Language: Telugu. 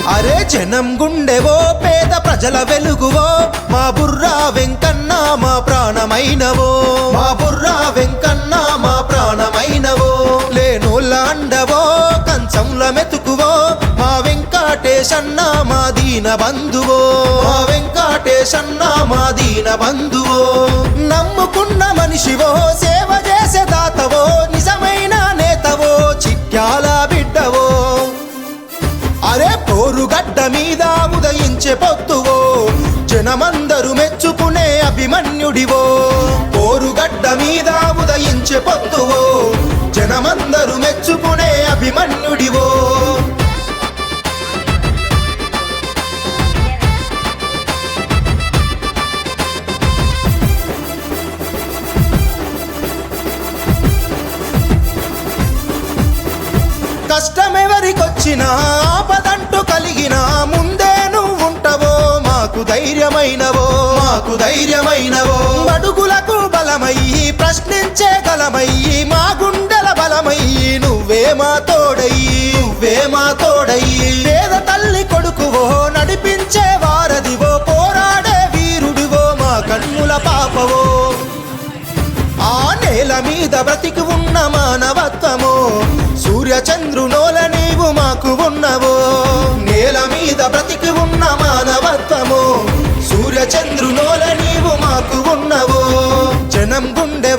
అరే జనం గుండెవో పేద ప్రజల వెలుగువో మా బుర్రా వెంకన్న మా ప్రాణమైనవో మా బుర్రా వెంకన్న మా ప్రాణమైనవో లేనోళ్ళ అండవో కంచంల మెతుకువో మా వెంకటేశన్న మా దీన బంధువో మా వెంకటేశన్న మా దీన బంధువో నమ్ముకున్న మనిషివో సేవ చేసే దాతవో నిజమైన నేతవో చిట్యాల బిడ్డవో అరే పోరుగడ్డ మీద ఉదయించే పొత్తువో జనమందరూ మెచ్చుకునే అభిమన్యుడివో పోరుగడ్డ మీద ఉదయించే పొత్తువో జనమందరూ మెచ్చుకునే అభిమన్యుడివో కష్టమెవరికొచ్చినా ఆపదంటూ కలిగిన ముందే నువ్వుంటవో మాకు ధైర్యమైనవో మాకు ధైర్యమైనవో అడుగులకు బలమయ్యి ప్రశ్నించే గలమయ్యి మా గుండెల బలమయ్యి నువ్వే మా తోడయ్యి నువ్వే మా తోడయ్యి పేద తల్లి కొడుకువో నడిపించే వారధివో పోరాడే వీరుడివో మా కన్నుల పాపవో ఆ నేల మీద బ్రతికి ఉన్న మానవత్వమో సూర్య చంద్రునోల నీవు మాకు ఉన్నవో నేల మీద బ్రతికి ఉన్న మానవత్వమో సూర్య చంద్రునోల నీవు మాకు ఉన్నవో జనం గుండె